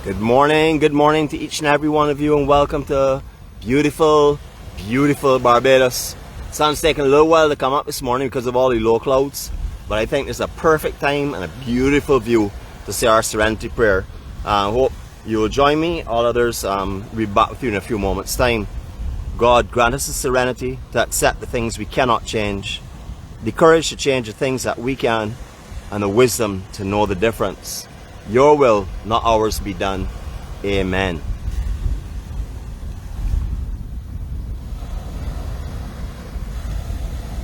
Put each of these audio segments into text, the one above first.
Good morning to each and every one of you, and welcome to beautiful, beautiful Barbados. Sun's taking a little while to come up this morning because of all the low clouds, but I think it's a perfect time and a beautiful view to say our serenity prayer. Hope you will join me. All others, we'll be back with you in a few moments' time. God, grant us the serenity to accept the things we cannot change, the courage to change the things that we can, and the wisdom to know the difference. Your will, not ours, be done. Amen.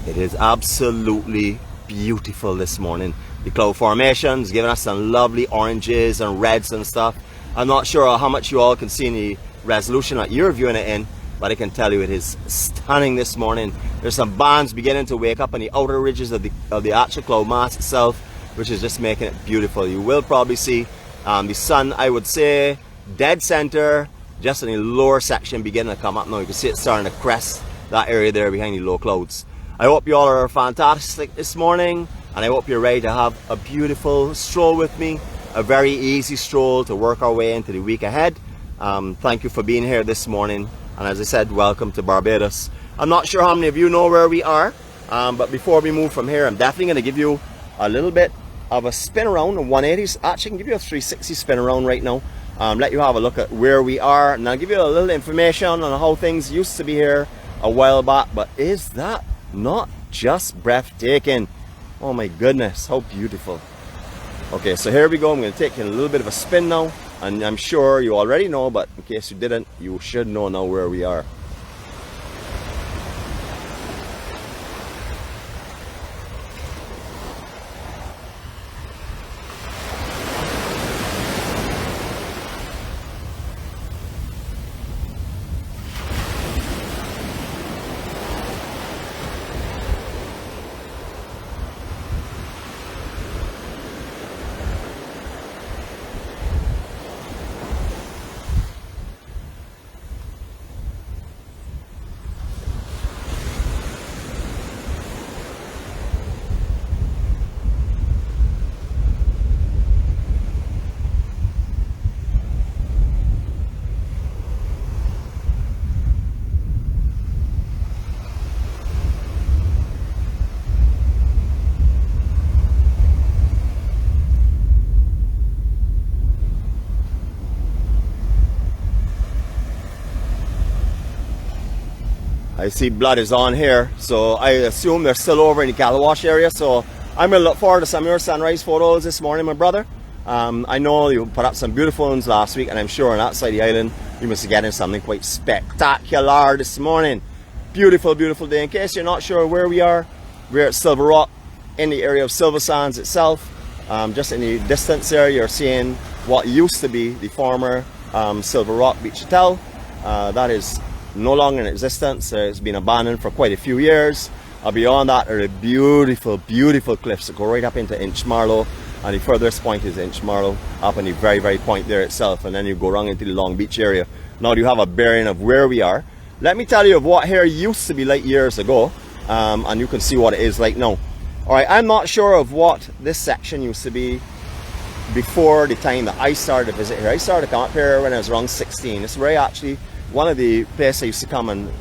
It is absolutely beautiful this morning. The cloud formation's giving us some lovely oranges and reds and stuff. I'm not sure how much you all can see in the resolution that you're viewing it in, but I can tell you it is stunning this morning. There's some bands beginning to wake up on the outer ridges of the actual cloud mass itself, which is just making it beautiful. You will probably see the sun, I would say, dead center, just in the lower section beginning to come up now. You can see it starting to crest that area there behind the low clouds. I hope you all are fantastic this morning, and I hope you're ready to have a beautiful stroll with me, a very easy stroll to work our way into the week ahead. Thank you for being here this morning, and as I said, welcome to Barbados. I'm not sure how many of you know where we are, but before we move from here, I'm definitely going to give you a little bit of a spin around, a 180s. Actually, I can give you a 360 spin around right now. Let you have a look at where we are, and I'll give you a little information on how things used to be here a while back. But is that not just breathtaking? Oh my goodness, how beautiful. Okay, so here we go. I'm going to take you a little bit of a spin now, and I'm sure you already know, but in case you didn't, you should know now where we are. I see blood is on here, so I assume they're still over in the Calawash area. So I'm going to look forward to some of your sunrise photos this morning, my brother. I know you put up some beautiful ones last week, and I'm sure on that side of the island you must be getting something quite spectacular this morning. Beautiful, beautiful day. In case you're not sure where we are, we're at Silver Rock in the area of Silver Sands itself. Just in the distance there, you're seeing what used to be the former Silver Rock Beach Hotel. That is no longer in existence. It's been abandoned for quite a few years. Beyond that are the beautiful, beautiful cliffs that go right up into Inchmarlow, and the furthest point is Inchmarlow, up on the very, very point there itself, and then you go around into the Long Beach area. Now you have a bearing of where we are. Let me tell you of what here used to be like years ago, and you can see what it is like now. Alright, I'm not sure of what this section used to be before the time that I started to visit here. I started to come up here when I was around 16. This is where I actually one of the places I used to come and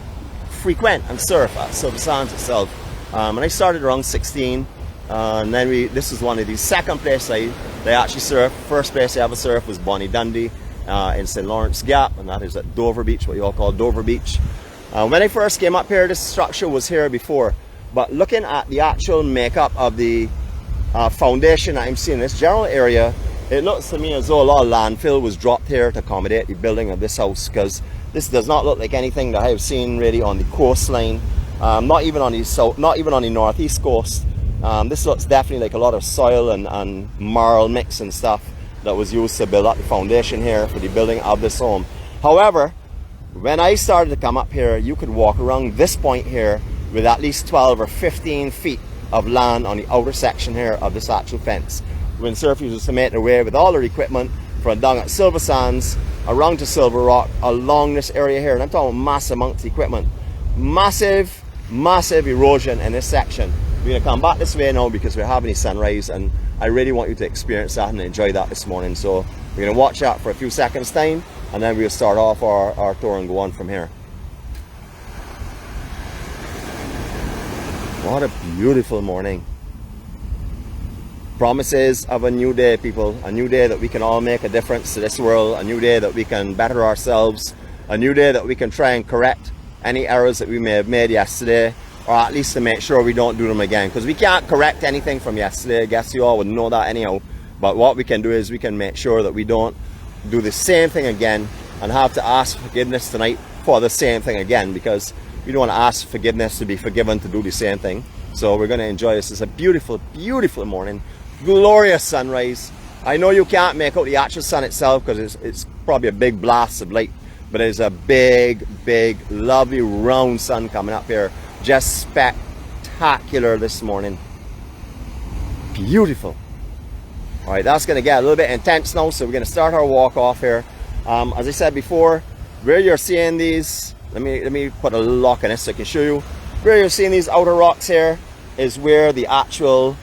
frequent and surf at Silver Sands itself. And I started around 16, and then this is one of the second places they actually surfed. First place I ever surfed was Bonnie Dundee in St. Lawrence Gap, and that is at Dover Beach, what you all call Dover Beach. When I first came up here, this structure was here before, but looking at the actual makeup of the foundation I'm seeing in this general area, it looks to me as though a lot of landfill was dropped here to accommodate the building of this house, because this does not look like anything that I have seen really on the coastline, not even on the south, not even on the northeast coast. This looks definitely like a lot of soil and marl mix and stuff that was used to build up the foundation here for the building of this home. However, when I started to come up here, you could walk around this point here with at least 12 or 15 feet of land on the outer section here of this actual fence. When surfers used to make their way with all their equipment from down at Silver Sands around to Silver Rock along this area here, and I'm talking massive amounts of equipment, massive erosion in this section. We're going to come back this way now because we're having a sunrise, and I really want you to experience that and enjoy that this morning. So We're going to watch that for a few seconds time, and then we'll start off our tour and go on from here. What a beautiful morning. Promises of a new day, people. A new day that we can all make a difference to this world. A new day that we can better ourselves. A new day that we can try and correct any errors that we may have made yesterday, or at least to make sure we don't do them again, because we can't correct anything from yesterday. I guess you all would know that anyhow. But what we can do is we can make sure that we don't do the same thing again and have to ask forgiveness tonight for the same thing again, because we don't want to ask forgiveness to be forgiven to do the same thing. So we're going to enjoy this. It's a beautiful, beautiful morning. Glorious sunrise. I know you can't make out the actual sun itself because it's probably a big blast of light, but it's a big, big, lovely round sun coming up here. Just spectacular this morning. Beautiful. All right, that's going to get a little bit intense now, so we're going to start our walk off here. As I said before, where you're seeing these, let me put a little lock in this so I can show you. Where you're seeing these outer rocks here is where the actual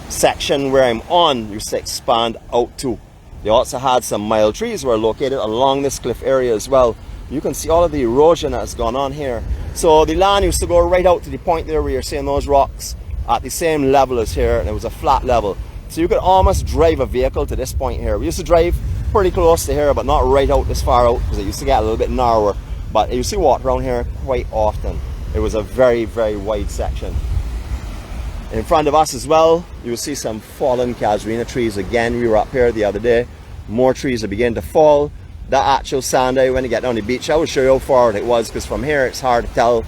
section where I'm on used to expand out to. They also had some mild trees were located along this cliff area as well. You can see all of the erosion that has gone on here. So the land used to go right out to the point there where you're seeing those rocks at the same level as here, and it was a flat level. So you could almost drive a vehicle to this point here. We used to drive pretty close to here, but not right out this far out, because it used to get a little bit narrower. But you see walk around here quite often. It was a very, very wide section. In front of us as well, you will see some fallen casuarina trees. Again, we were up here the other day. More trees are beginning to fall. That actual sand area, when you get down the beach, I will show you how far it was, because from here it's hard to tell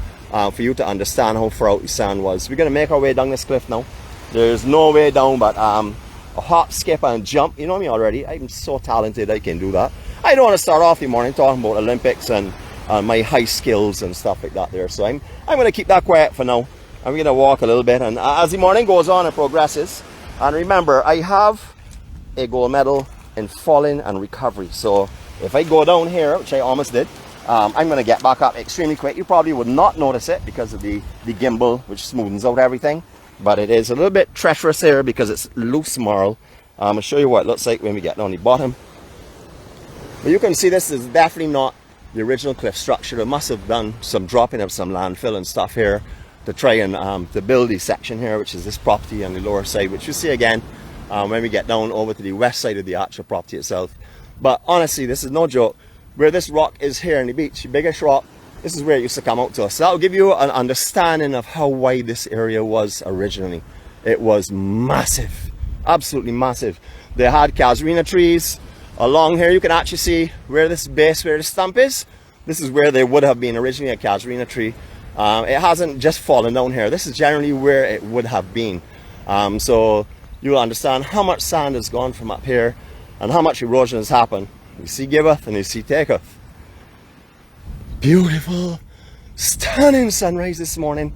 for you to understand how far out the sand was. We're going to make our way down this cliff now. There's no way down but a hop, skip and jump. You know me already. I'm so talented I can do that. I don't want to start off the morning talking about Olympics and my high skills and stuff like that there. So I'm going to keep that quiet for now. I'm going to walk a little bit, and as the morning goes on and progresses, and remember, I have a gold medal in falling and recovery. So if I go down here, which I almost did, I'm going to get back up extremely quick. You probably would not notice it because of the gimbal, which smoothens out everything. But it is a little bit treacherous here because it's loose marl. I'll show you what it looks like when we get down the bottom. But you can see this is definitely not the original cliff structure. It must have done some dropping of some landfill and stuff here to try and to build the section here, which is this property on the lower side, which you see again when we get down over to the west side of the actual property itself. But honestly, this is no joke. Where this rock is here on the beach, the biggest rock, this is where it used to come out to us. So that will give you an understanding of how wide this area was originally. It was massive, absolutely massive. They had casuarina trees along here. You can actually see where this base, where the stump is. This is where they would have been originally, a casuarina tree. It hasn't just fallen down here. This is generally where it would have been. So you'll understand how much sand has gone from up here and how much erosion has happened. You see giveth and you see taketh. Beautiful, stunning sunrise this morning.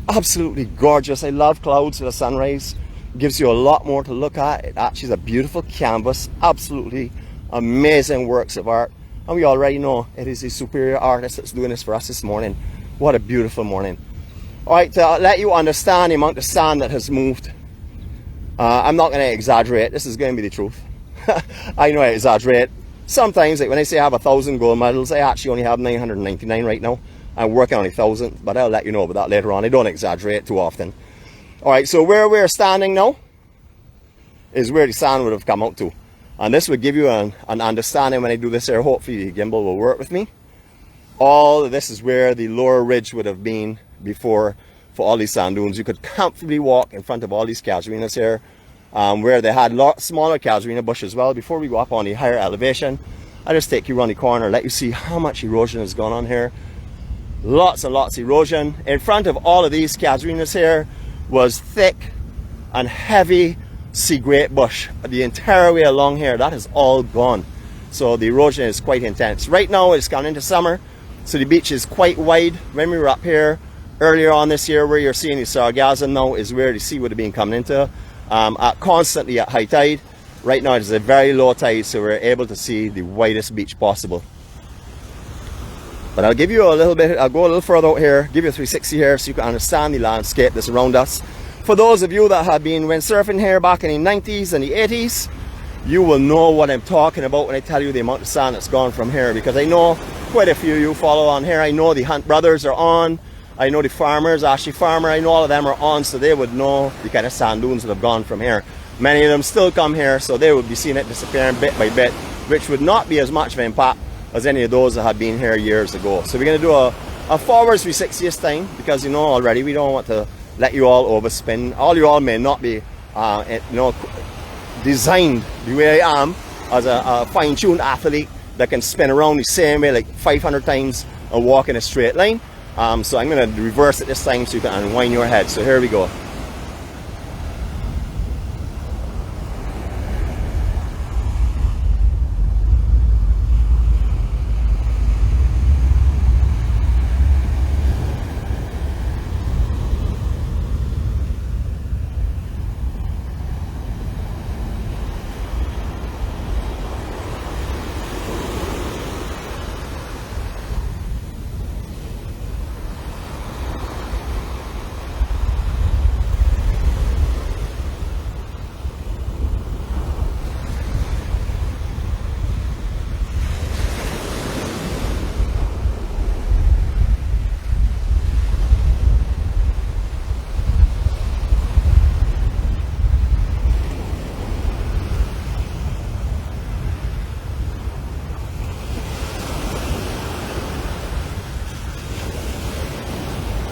Absolutely gorgeous. I love clouds with a sunrise. Gives you a lot more to look at. It actually is a beautiful canvas. Absolutely amazing works of art. And we already know it is the superior artist that's doing this for us this morning. What a beautiful morning. Alright, to let you understand the amount of sand that has moved, I'm not going to exaggerate. This is going to be the truth. I know I exaggerate. Sometimes, like when I say I have 1,000 gold medals, I actually only have 999 right now. I'm working on 1,000, but I'll let you know about that later on. I don't exaggerate too often. Alright, so where we're standing now is where the sand would have come out to. And this would give you an understanding when I do this here. Hopefully the gimbal will work with me. All of this is where the lower ridge would have been before for all these sand dunes. You could comfortably walk in front of all these casuarinas here. Where they had smaller casuarina bush as well. Before we go up on the higher elevation, I'll just take you around the corner, let you see how much erosion has gone on here. Lots and lots of erosion. In front of all of these casuarinas here was thick and heavy sea grape bush. The entire way along here, that is all gone. So the erosion is quite intense. Right now it's gone into summer, so the beach is quite wide. When we were up here earlier on this year, where you're seeing the Sargassum now is where the sea would have been coming into. Constantly at high tide. Right now it is a very low tide, so we're able to see the widest beach possible. But I'll give you a little bit, I'll go a little further out here, give you a 360 here so you can understand the landscape that's around us. For those of you that have been windsurfing here back in the 90s and the 80s, you will know what I'm talking about when I tell you the amount of sand that's gone from here, because I know quite a few of you follow on here. I know the Hunt brothers are on. I know the farmers, Ashley Farmer, I know all of them are on, so they would know the kind of sand dunes that have gone from here. Many of them still come here, so they would be seeing it disappearing bit by bit, which would not be as much of an impact as any of those that had been here years ago. So we're going to do a forwards 360 this time, because you know already we don't want to let you all overspin. All you all may not be designed the way I am as a fine-tuned athlete that can spin around the same way like 500 times and walk in a straight line. So I'm going to reverse it this time so you can unwind your head. So here we go.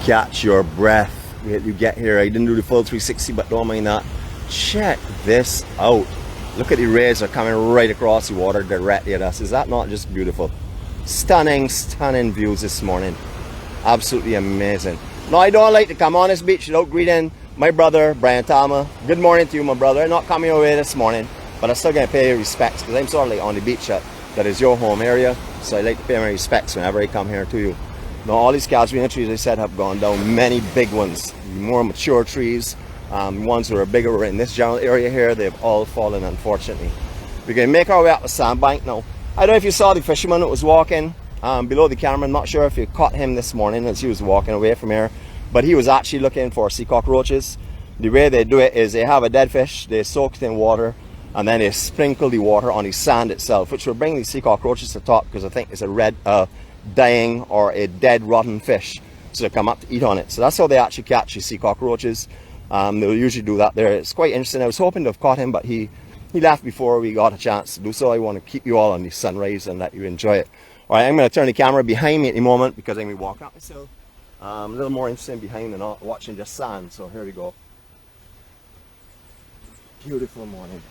Catch your breath. You get here. I didn't do the full 360, but don't mind that. Check this out. Look at the rays are coming right across the water directly at us. Is that not just beautiful? Stunning, stunning views this morning. Absolutely amazing. Now, I don't like to come on this beach without greeting my brother, Brian Tama. Good morning to you, my brother. I'm not coming away this morning, but I'm still going to pay you respects, because I'm sort of like on the beach that is your home area. So I like to pay my respects whenever I come here to you. Now, all these casuarina trees, I said, have gone down. Many big ones, more mature trees, ones that are bigger in this general area here, they've all fallen, unfortunately. We're going to make our way up the sandbank now. I don't know if you saw the fisherman that was walking below the camera. I'm not sure if you caught him this morning as he was walking away from here, but he was actually looking for sea cockroaches. The way they do it is they have a dead fish, they soak it in water, and then they sprinkle the water on the sand itself, which will bring the sea cockroaches to the top, because I think it's a red dying or a dead rotten fish, so they come up to eat on it. So that's how they actually catch the sea cockroaches. They'll usually do that there. It's quite interesting. I was hoping to have caught him, but he left before we got a chance to do so. I want to keep you all on the sunrise and let you enjoy it. All right, I'm going to turn the camera behind me at the moment, because I'm going to walk up this hill. A little more interesting behind than watching just sand. So here we go. Beautiful morning.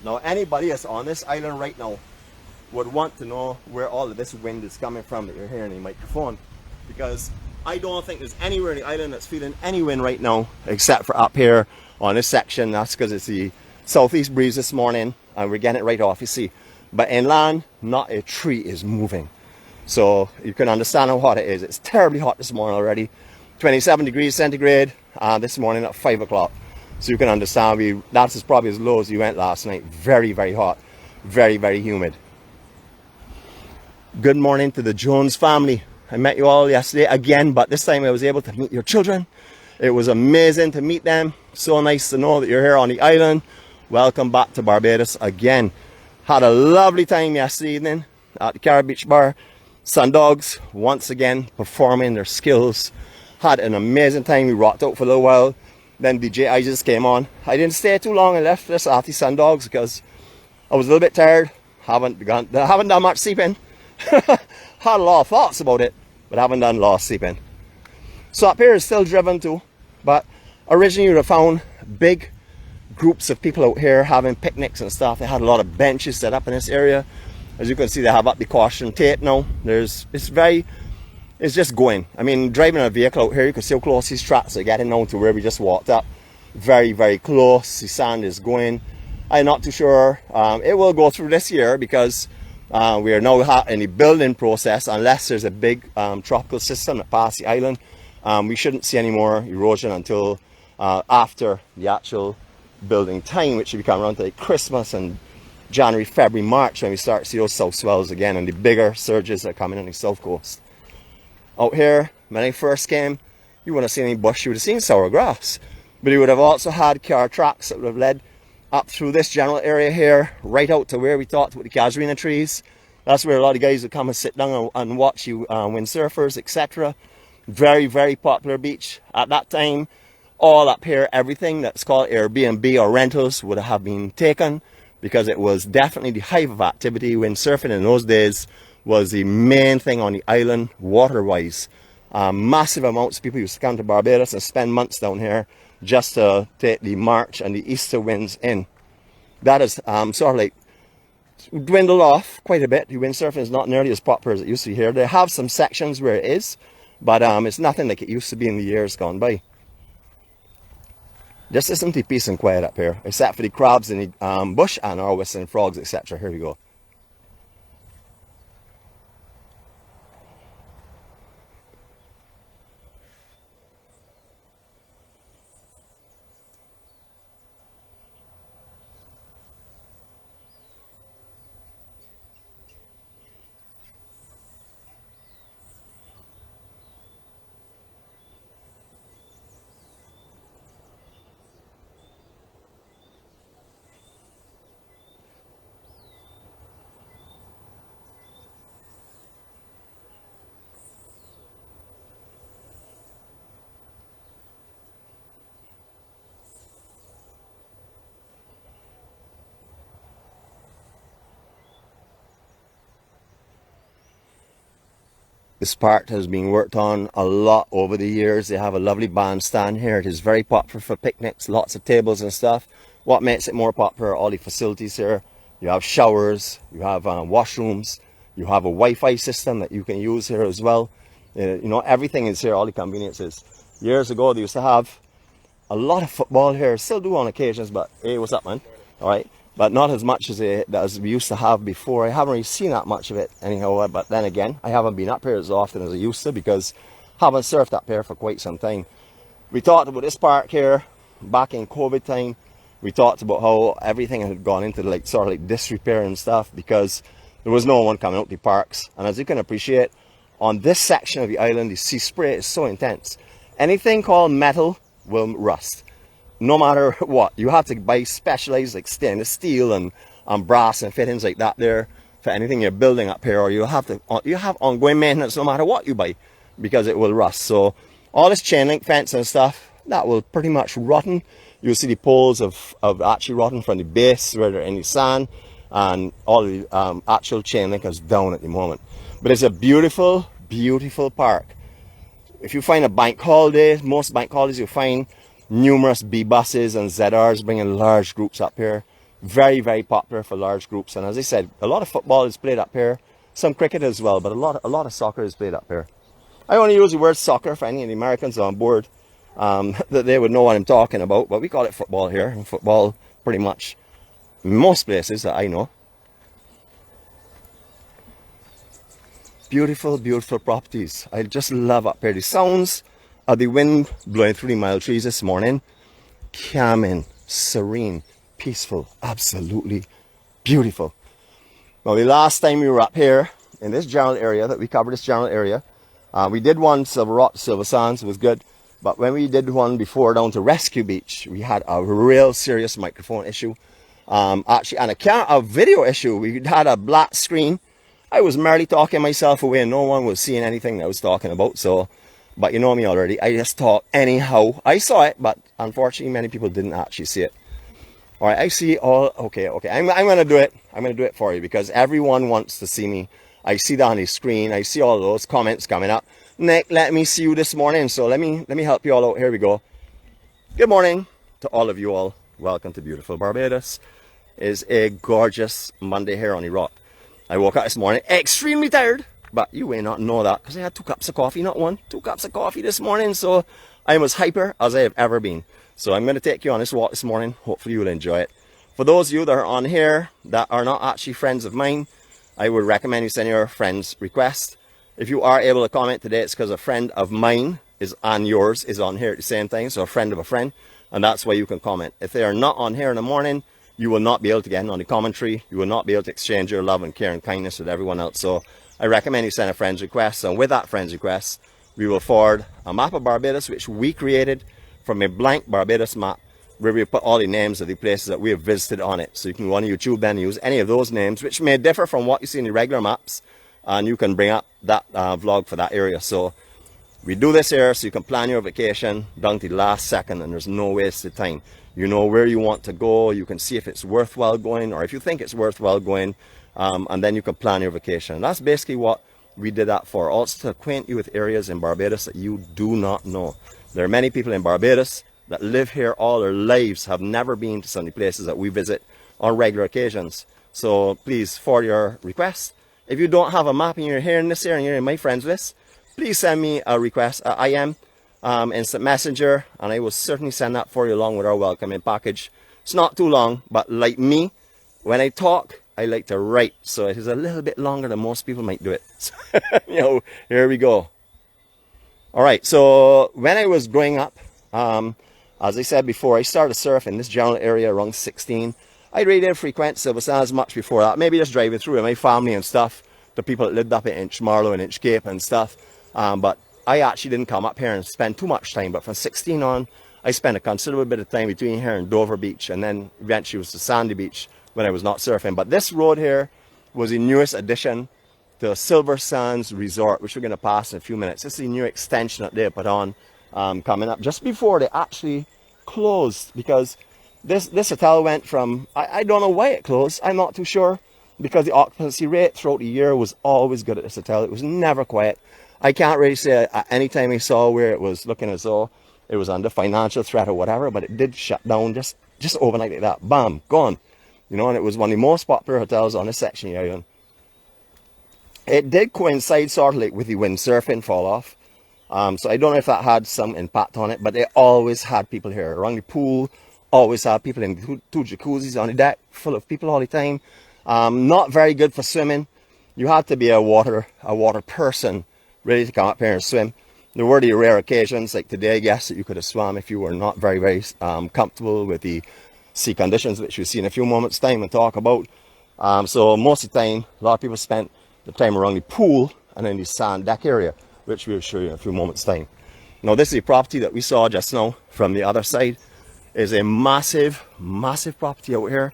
Now, anybody that's on this island right now would want to know where all of this wind is coming from that you're hearing in the microphone, because I don't think there's anywhere in the island that's feeling any wind right now except for up here on this section. That's because it's the southeast breeze this morning and we're getting it right off, you see. But inland, not a tree is moving, so you can understand how hot it is. It's terribly hot this morning already. 27 degrees centigrade this morning at 5 o'clock, so you can understand that's probably as low as you went last night. Very, very hot, very, very humid. Good morning to the Jones family. I met you all yesterday again, but this time I was able to meet your children. It was amazing to meet them. So nice to know that you're here on the island. Welcome back to Barbados again. Had a lovely time yesterday evening at the Carib Beach Bar. Sundogs once again performing their skills. Had an amazing time. We rocked out for a little while. Then DJ Isis came on. I didn't stay too long. I left this after Sundogs because I was a little bit tired. Haven't done much sleeping. Had a lot of thoughts about it, but haven't done a lot of sleeping. So up here is still driven too, but originally you would have found big groups of people out here having picnics and stuff. They had a lot of benches set up in this area. As you can see, they have up the caution tape now. It's just going. I mean, driving a vehicle out here, you can see how close these tracks are getting down to where we just walked up. Very, very close. The sand is going. I'm not too sure it will go through this year, because we are now in the building process. Unless there's a big tropical system that passes the island, we shouldn't see any more erosion until after the actual building time, which should be coming around to like Christmas and January, February, March, when we start to see those south swells again and the bigger surges that are coming on the south coast. Out here, when I first came, you wouldn't have seen any bush, you would have seen sour grass, but you would have also had car tracks that would have led up through this general area here, right out to where we talked about the casuarina trees. That's where a lot of guys would come and sit down and watch you windsurfers, etc. Very, very popular beach. At that time, all up here, everything that's called Airbnb or rentals would have been taken, because it was definitely the hive of activity. Windsurfing in those days was the main thing on the island, water-wise. Massive amounts of people used to come to Barbados and spend months down here just to take the March and the Easter winds in. That is sort of like dwindled off quite a bit. The windsurfing is not nearly as popular as it used to be here. They have some sections where it is, but it's nothing like it used to be in the years gone by. Just listen to peace and quiet up here, except for the crabs in the bush and our whistling frogs, etc. Here we go. This park has been worked on a lot over the years. They have a lovely bandstand here. It is very popular for picnics, lots of tables and stuff. What makes it more popular, all the facilities here. You have showers, you have washrooms, you have a Wi-Fi system that you can use here as well. You know, everything is here, all the conveniences. Years ago, they used to have a lot of football here. Still do on occasions, but hey, what's up, man? All right. But not as much as we used to have before. I haven't really seen that much of it anyhow, but then again, I haven't been up here as often as I used to, because I haven't surfed up here for quite some time. We talked about this park here back in COVID time. We talked about how everything had gone into like sort of like disrepair and stuff, because there was no one coming out to the parks. And as you can appreciate, on this section of the island, the sea spray is so intense. Anything called metal will rust. No matter what, you have to buy specialized like stainless steel and brass and fittings like that there for anything you're building up here, or you have ongoing maintenance no matter what you buy, because it will rust. So all this chain link fence and stuff, that will pretty much rotten. You'll see the poles of actually rotten from the base where they're in the sand, and all the actual chain link is down at the moment. But it's a beautiful, beautiful park. If you find a bank holiday, most bank holidays you'll find numerous B buses and ZRs bringing large groups up here. Very, very popular for large groups. And as I said, a lot of football is played up here, some cricket as well, but a lot of soccer is played up here. I only use the word soccer for any of the Americans on board, that they would know what I'm talking about, but we call it football here, and football pretty much most places that I know. Beautiful, beautiful properties. I just love up here. The sounds of the wind blowing through the mile trees this morning, calming, serene, peaceful, absolutely beautiful. Now, the last time we were up here in this general area, that we covered this general area, we did one Silver Rock, Silver Sands, it was good. But when we did one before down to Rescue Beach, we had a real serious microphone issue. Actually, and a video issue. We had a black screen. I was merely talking myself away and no one was seeing anything that I was talking about. So, but you know me already, I just talk anyhow. I saw it, but unfortunately many people didn't actually see it. All right, I see all, okay. I'm going to do it. I'm going to do it for you because everyone wants to see me. I see that on the screen. I see all those comments coming up. Nick, let me see you this morning. So let me help you all out. Here we go. Good morning to all of you all. Welcome to beautiful Barbados. It is a gorgeous Monday here on the rock. I woke up this morning extremely tired, but you may not know that because I had 2 cups of coffee, not 1, 2 cups of coffee this morning. So I'm as hyper as I have ever been. So I'm going to take you on this walk this morning. Hopefully you will enjoy it. For those of you that are on here that are not actually friends of mine, I would recommend you send your friend's request. If you are able to comment today, it's because a friend of mine is on yours, is on here at the same time. So a friend of a friend, and that's why you can comment. If they are not on here in the morning, you will not be able to get in on the commentary. You will not be able to exchange your love and care and kindness with everyone else. So I recommend you send a friend's request. And with that friend's request, we will forward a map of Barbados, which we created from a blank Barbados map where we put all the names of the places that we have visited on it. So you can go on YouTube then use any of those names, which may differ from what you see in the regular maps, and you can bring up that vlog for that area. So we do this here so you can plan your vacation down to the last second, and there's no wasted time. You know where you want to go, you can see if it's worthwhile going, or if you think it's worthwhile going, and then you can plan your vacation. And that's basically what we did that for, also to acquaint you with areas in Barbados that you do not know. There are many people in Barbados that live here all their lives, have never been to some of the places that we visit on regular occasions. So please, for your request, if you don't have a map and you're here in this area and you're in my friends list, please send me a request. I am instant messenger, and I will certainly send that for you along with our welcoming package. It's not too long, but like me, when I talk, I like to write, so it is a little bit longer than most people might do it. You know, here we go. All right, so when I was growing up, as I said before, I started surfing in this general area around 16. I really didn't frequent Silver Sands much before that, maybe just driving through with my family and stuff, the people that lived up in Inchmarlow and Inchcape and stuff. But I actually didn't come up here and spend too much time. But from 16 on, I spent a considerable bit of time between here and Dover Beach, and then eventually it was to Sandy Beach when I was not surfing. But this road here was the newest addition to Silver Sands Resort, which we're going to pass in a few minutes. This is the new extension that they put on coming up just before they actually closed, because this hotel went from, I don't know why it closed, I'm not too sure, because the occupancy rate throughout the year was always good at this hotel. It was never quiet. I can't really say at any time I saw where it was looking as though it was under financial threat or whatever, but it did shut down just overnight like that. Bam, gone. You know, and it was one of the most popular hotels on this section of the island. It did coincide sort of like with the windsurfing fall off. So I don't know if that had some impact on it, but they always had people here around the pool, always had people in two jacuzzis on the deck, full of people all the time. Not very good for swimming. You had to be a water person ready to come up here and swim. There were the rare occasions, like today, I guess, that you could have swum if you were not very comfortable with the sea conditions, which we'll see in a few moments' time and talk about. So most of the time, a lot of people spent the time around the pool and in the sand deck area, which we'll show you in a few moments' time. Now, this is the property that we saw just now from the other side. Is a massive property out here.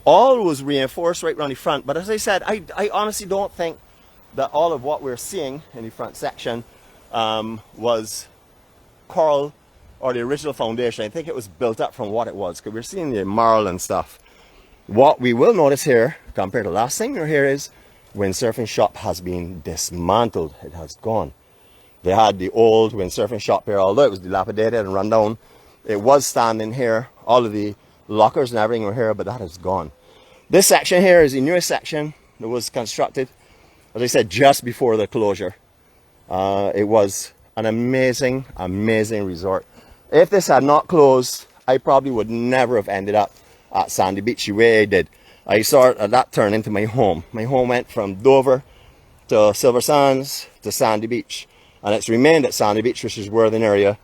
All was reinforced right around the front, but as I said, I honestly don't think that all of what we're seeing in the front section was coral or the original foundation. I think it was built up from what it was, because we're seeing the marl and stuff. What we will notice here, compared to the last thing we were here, is windsurfing shop has been dismantled. It has gone. They had the old windsurfing shop here, although it was dilapidated and run down. It was standing here. All of the lockers and everything were here, but that is gone. This section here is the newest section that was constructed, as I said, just before the closure. It was an amazing resort. If this had not closed, I probably would never have ended up at Sandy Beach the way I did. I saw it, that turned into my home. My home went from Dover to Silver Sands to Sandy Beach, and it's remained at Sandy Beach, which is Worthing area,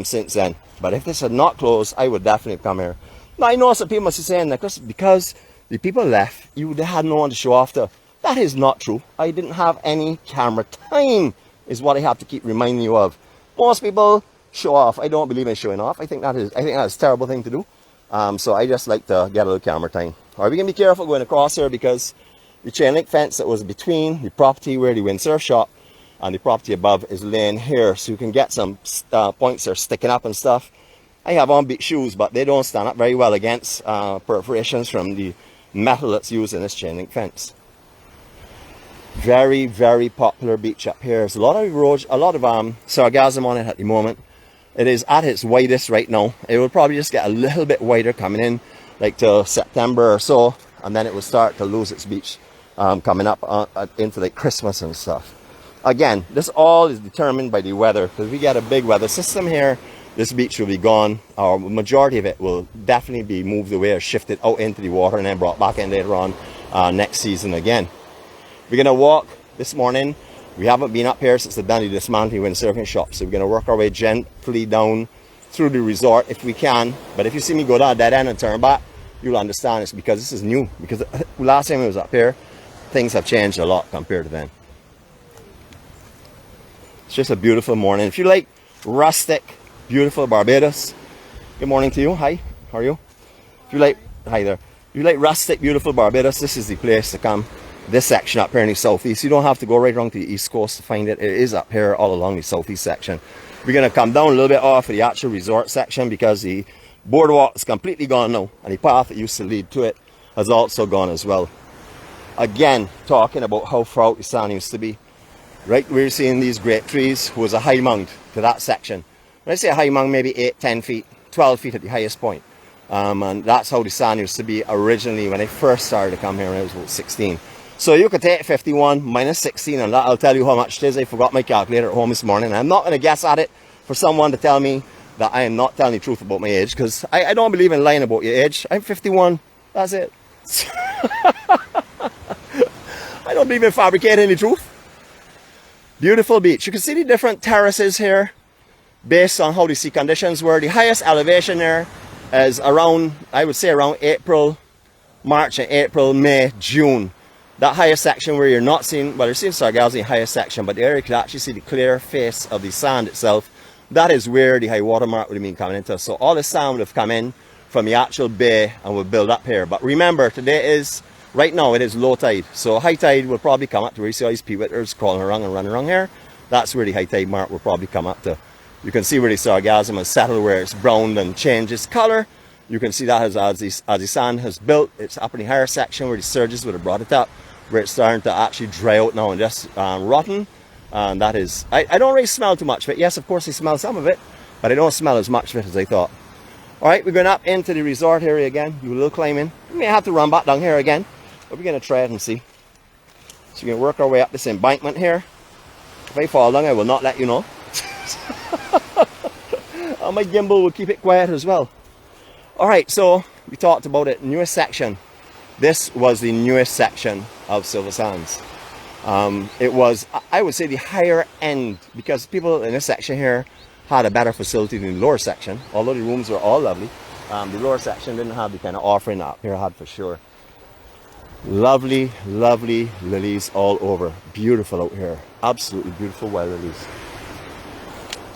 since then. But if this had not closed, I would definitely come here. Now, I know some people must be saying that because the people left, they had no one to show off to. That is not true. I didn't have any camera time, is what I have to keep reminding you of. Most people show off. I don't believe in showing off. I think that's a terrible thing to do. So I just like to get a little camera time. All right, we can be careful going across here, because the chain link fence that was between the property where the windsurf shop and the property above is laying here, so you can get some points that are sticking up and stuff. I have on beach shoes, but they don't stand up very well against perforations from the metal that's used in this chain link fence. Very popular beach up here. There's a lot of erosion, a lot of sargassum on it at the moment. It is at its widest right now. It will probably just get a little bit wider coming in, like to September or so, and then it will start to lose its beach coming up into like Christmas and stuff. Again, this all is determined by the weather, because we get a big weather system here. This beach will be gone, or majority of it will definitely be moved away or shifted out into the water and then brought back in later on next season again. We're going to walk this morning. We haven't been up here since the done the dismantling windsurfing shop, so we're going to work our way gently down through the resort if we can. But if you see me go down that end and turn back, you'll understand it's because this is new. Because last time I was up here, things have changed a lot compared to then. It's just a beautiful morning. If you like rustic, beautiful Barbados, Good morning to you. Hi, how are you? If you like, hi there. If you like rustic, beautiful Barbados, this is the place to come. This section up here in the southeast. You don't have to go right along to the east coast to find it. It is up here all along the southeast section. We're going to come down a little bit off of the actual resort section because the boardwalk is completely gone now, and the path that used to lead to it has also gone as well. Again, talking about how far out the sand used to be. Right, we're seeing these great trees was a high mound to that section. When I say a high mound, maybe 8, 10 feet, 12 feet at the highest point. And that's how the sand used to be originally when I first started to come here when I was about 16. So you could take 51 minus 16 and that'll tell you how much it is. I forgot my calculator at home this morning. I'm not going to guess at it for someone to tell me that I am not telling the truth about my age, because I don't believe in lying about your age. I'm 51. That's it. I don't believe in fabricating the truth. Beautiful beach. You can see the different terraces here based on how the sea conditions were. The highest elevation there is around, I would say around April, March and April, May, June. That highest section where you're not seeing, well, you're seeing Sargassum in the highest section, but there you can actually see the clear face of the sand itself. That is where the high water mark would have been coming into. So all the sand would have come in from the actual bay and would build up here. But remember, today is, right now it is low tide. So high tide will probably come up to where you see all these peewiters crawling around and running around here. That's where the high tide mark will probably come up to. You can see where the Sargassum has settled, where it's browned and changed its color. You can see that as the sand has built, it's up in the higher section where the surges would have brought it up, where it's starting to actually dry out now and just rotten. And that is, I don't really smell too much of it. Yes, of course I smell some of it, but I don't smell as much of it as I thought. All right, we're going up into the resort area again. Do a little climbing. We may have to run back down here again, but we're going to try it and see. So we're going to work our way up this embankment here. If I fall down, I will not let you know. And my gimbal will keep it quiet as well. All right, so we talked about it. Newest section. This was the newest section of Silver Sands. It was, I would say, the higher end, because people in this section here had a better facility than the lower section. Although the rooms were all lovely, the lower section didn't have the kind of offering that up here had for sure. Lovely, lovely lilies all over. Beautiful out here. Absolutely beautiful wild lilies.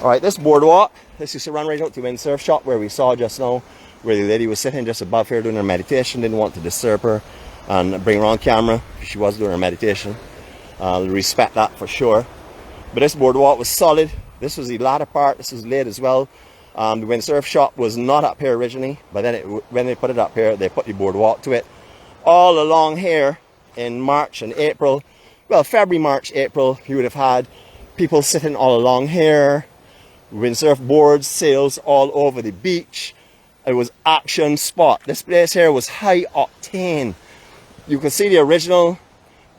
All right, this boardwalk, this used to run right out to the windsurf shop where we saw just now, where the lady was sitting just above here doing her meditation. Didn't want to disturb her and bring her on camera. She was doing her meditation. Respect that for sure. But this boardwalk was solid. This was the latter part. This was late as well. The windsurf shop was not up here originally, but then when they put it up here, they put the boardwalk to it. All along here in March and April, well, February, March, April, you would have had people sitting all along here, windsurf boards, sails all over the beach. It was action spot. This place here was high octane. You can see the original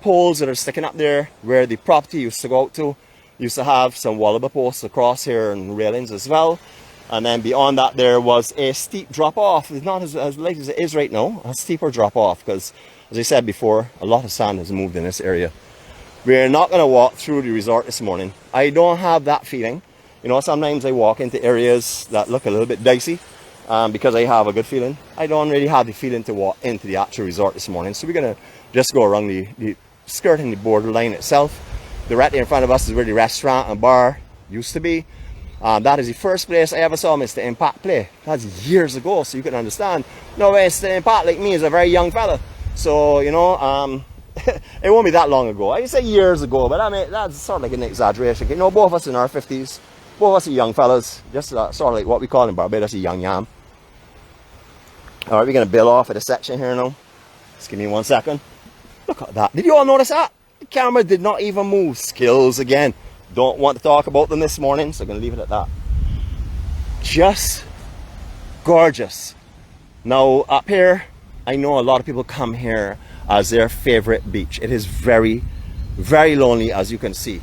poles that are sticking up there where the property used to go out to. Used to have some wallaby posts across here and railings as well. And then beyond that there was a steep drop off. It's not as light as it is right now. A steeper drop off because, as I said before, a lot of sand has moved in this area. We're not going to walk through the resort this morning. I don't have that feeling. You know, sometimes I walk into areas that look a little bit dicey because I have a good feeling. I don't really have the feeling to walk into the actual resort this morning. So we're going to just go around the skirting the borderline itself. Directly in front of us is where the restaurant and bar used to be. That is the first place I ever saw Mr. Impact play. That's years ago, so you can understand. No, Mr. Impact, like me, is a very young fella. So, you know, it won't be that long ago. I say years ago, but I mean, that's sort of like an exaggeration. You know, both of us in our 50s, both of us are young fellas. Just sort of like what we call in Barbados a young yam. All right, we're going to bill off at a section here now. Just give me 1 second. Look at that. Did you all notice that? The camera did not even move. Skills again. Don't want to talk about them this morning, so I'm going to leave it at that. Just gorgeous. Now, up here, I know a lot of people come here as their favorite beach. It is very, very lonely, as you can see.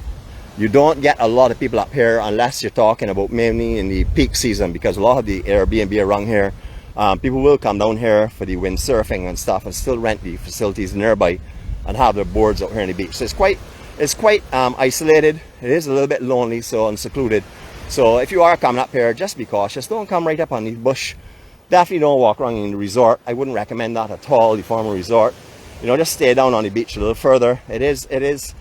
You don't get a lot of people up here unless you're talking about mainly in the peak season, because a lot of the Airbnb around here, people will come down here for the windsurfing and stuff and still rent the facilities nearby and have their boards out here on the beach. So it's quite isolated. It is a little bit lonely, so and secluded. So if you are coming up here, just be cautious. Don't come right up on the bush. Definitely don't walk around in the resort. I wouldn't recommend that at all, the former resort. You know, just stay down on the beach a little further. It is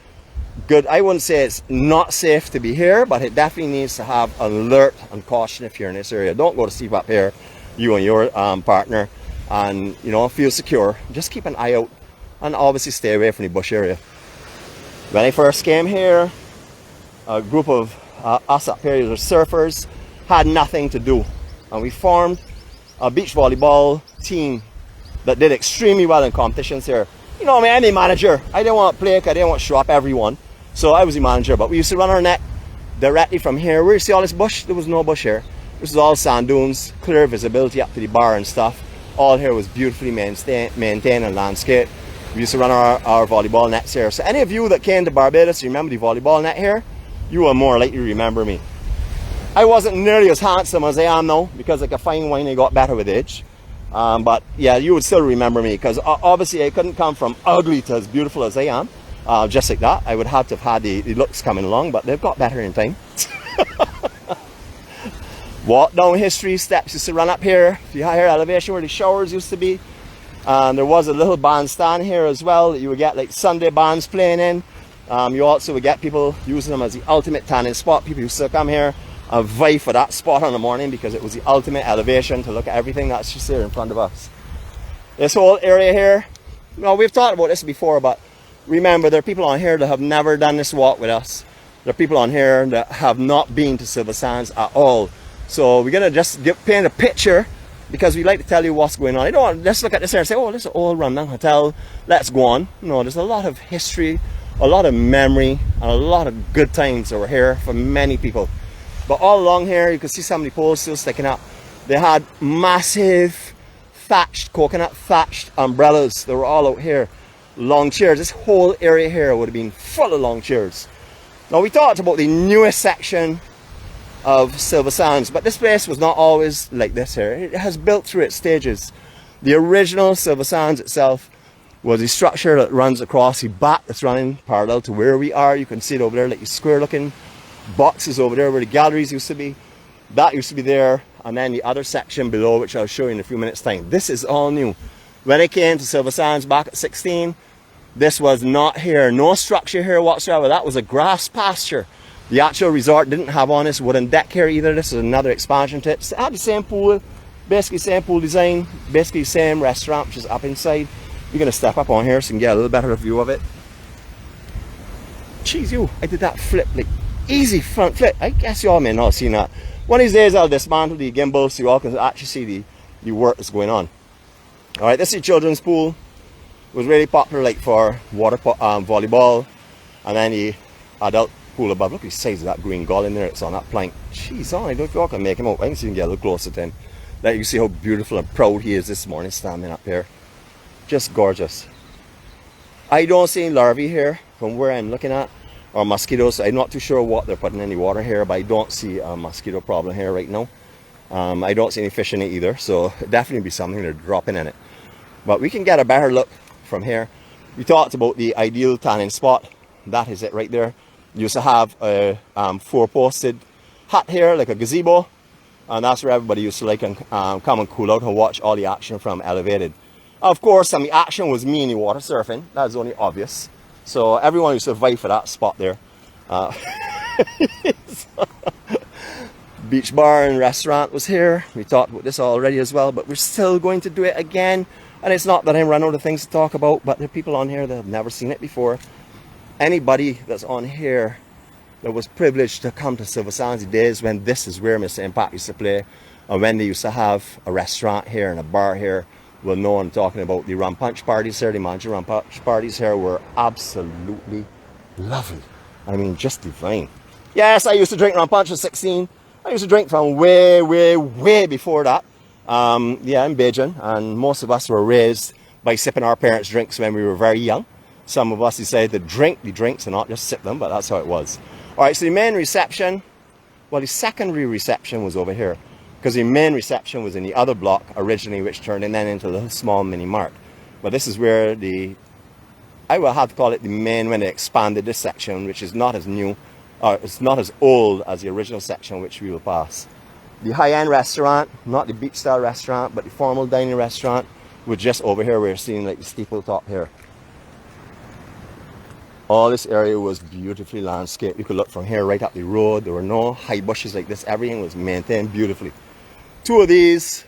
good. I wouldn't say it's not safe to be here, but it definitely needs to have alert and caution if you're in this area. Don't go to sleep up here, you and your partner, and you know, feel secure. Just keep an eye out and obviously stay away from the bush area. When I first came here, a group of us up here, the surfers, had nothing to do, and we formed a beach volleyball team that did extremely well in competitions here. You know, I mean, I'm the manager. I didn't want to play because I didn't want to show up everyone, so I was the manager. But we used to run our net directly from here. Where you see all this bush, there was no bush here. This is all sand dunes, clear visibility up to the bar and stuff. All here was beautifully maintained and landscaped. We used to run our volleyball nets here. So any of you that came to Barbados, you remember the volleyball net here, you are more likely to remember me. I wasn't nearly as handsome as I am now, because like a fine wine, I got better with age. But yeah, you would still remember me, because obviously I couldn't come from ugly to as beautiful as I am. Just like that, I would have to have had the looks coming along, but they've got better in time. Walk down history, steps used to run up here. If you higher elevation where the showers used to be. There was a little bandstand here as well that you would get like Sunday bands playing in. You also would get people using them as the ultimate tanning spot. People used to come here and vie for that spot in the morning because it was the ultimate elevation to look at everything that's just here in front of us. This whole area here, you know, we've talked about this before, but remember, there are people on here that have never done this walk with us. There are people on here that have not been to Silver Sands at all. So we're gonna just paint a picture, because we like to tell you what's going on. I don't want to just look at this here and say, oh, this is an old rundown hotel, let's go on. No, there's a lot of history, a lot of memory, and a lot of good times that were here for many people. But all along here, you can see some of the poles still sticking up. They had massive thatched, coconut thatched umbrellas. They were all out here. Long chairs. This whole area here would have been full of long chairs. Now, we talked about the newest section of Silver Sands, but this place was not always like this here. It has built through its stages. The original Silver Sands itself was a structure that runs across the back, that's running parallel to where we are. You can see it over there, like the square looking boxes over there where the galleries used to be. That used to be there, and then the other section below, which I'll show you in a few minutes time. This is all new. When I came to Silver Sands back at 16, this was not here. No structure here whatsoever. That was a grass pasture. The actual resort didn't have on this wooden deck here either. This is another expansion to it. It had the same pool, basically same pool design, basically same restaurant, which is up inside. We're gonna step up on here so you can get a little better view of it. Jeez, you, I did that flip, like easy front flip. I guess you all may not have seen that. One of these days I'll dismantle the gimbal so you all can actually see the work that's going on. All right, this is the children's pool. It was really popular like for water volleyball, and then the adult pool above. Look at the size of that green gull in there. It's on that plank. Jeez, I don't know if you all can make him out. I can see him get a little closer to him. Let you see how beautiful and proud he is this morning standing up here. Just gorgeous. I don't see any larvae here from where I'm looking at, or mosquitoes. I'm not too sure what they're putting in the water here, but I don't see a mosquito problem here right now. I don't see any fish in it either, so definitely be something they're dropping in it. But we can get a better look from here. We talked about the ideal tanning spot. That is it right there. You used to have a four-posted hut here, like a gazebo, and that's where everybody used to like come and cool out and watch all the action from elevated. Of course, some of the action was me in the water surfing. That's only obvious. So everyone used to vie for that spot there. Beach bar and restaurant was here. We talked about this already as well, but we're still going to do it again. And it's not that I'm running out of things to talk about, but there are people on here that have never seen it before. Anybody that's on here that was privileged to come to Silver Sands the days when this is where Mr. Impact used to play, and when they used to have a restaurant here and a bar here, will know I'm talking about. The rum punch parties here, the Manchu rum punch parties here were absolutely lovely. I mean, just divine. Yes, I used to drink rum punch at 16. I used to drink from way, way, way before that. Yeah, in Beijing, and most of us were raised by sipping our parents' drinks when we were very young. Some of us decided to drink the drinks and not just sip them, but that's how it was. All right, so the main reception, well, the secondary reception was over here, because the main reception was in the other block originally, which turned in then into a little small mini mart. But this is where I will have to call it the main, when they expanded this section, which is not as new, or it's not as old as the original section, which we will pass. The high-end restaurant, not the beach-style restaurant, but the formal dining restaurant, was just over here. We're seeing like the steeple top here. All this area was beautifully landscaped. You could look from here right up the road. There were no high bushes like this. Everything was maintained beautifully. Two of these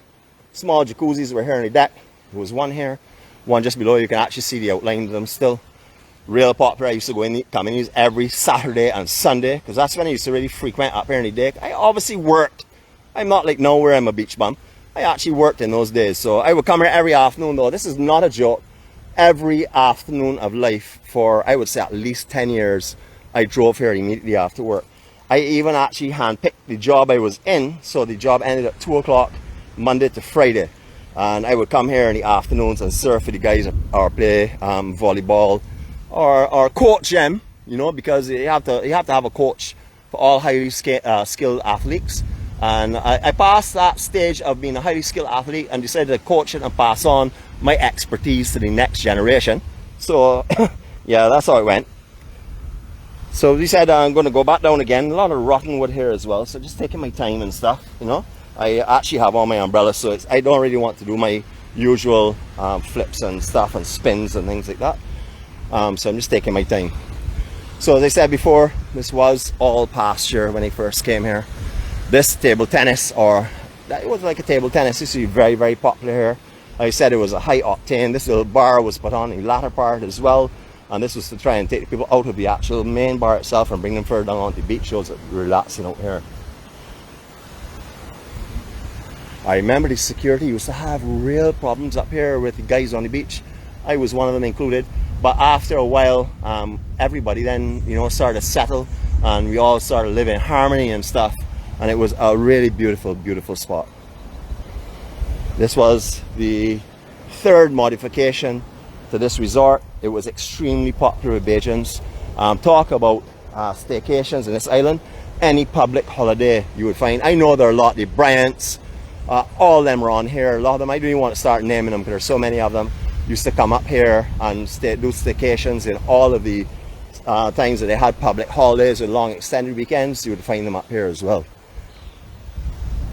small jacuzzis were here on the deck. There was one here, one just below. You can actually see the outline of them still. Real popular. I used to go in, come in these every Saturday and Sunday because that's when I used to really frequent up here in the deck. I obviously worked. I'm not like now where I'm a beach bum. I actually worked in those days. So I would come here every afternoon though. This is not a joke. Every afternoon of life for, I would say, at least 10 years, I drove here immediately after work. I even actually handpicked the job I was in, so the job ended at 2 o'clock Monday to Friday, and I would come here in the afternoons and surf with the guys or play volleyball or coach them, you know, because you have to have a coach for all highly skilled athletes. And I passed that stage of being a highly skilled athlete and decided to coach it and pass on my expertise to the next generation. So yeah, that's how it went. So we said I'm going to go back down again. A lot of rotten wood here as well, so just taking my time and stuff, you know. I actually have on my umbrella, so I don't really want to do my usual flips and stuff and spins and things like that. So I'm just taking my time. So as I said before, this was all pasture when I first came here. This table tennis, or it was like a table tennis, this is very, very popular here. I said it was a high octane. This little bar was put on the latter part as well, and this was to try and take people out of the actual main bar itself and bring them further down onto the beach, shows that relaxing out here. I remember the security used to have real problems up here with the guys on the beach. I was one of them included, but after a while, everybody then, you know, started to settle, and we all started to live in harmony and stuff. And it was a really beautiful, beautiful spot. This was the third modification to this resort. It was extremely popular with Bajans. Talk about staycations in this island. Any public holiday you would find. I know there are a lot, the Bryants, all of them are on here. A lot of them, I don't even want to start naming them because there's so many of them, used to come up here and do staycations in all of the times that they had public holidays and long extended weekends. You would find them up here as well.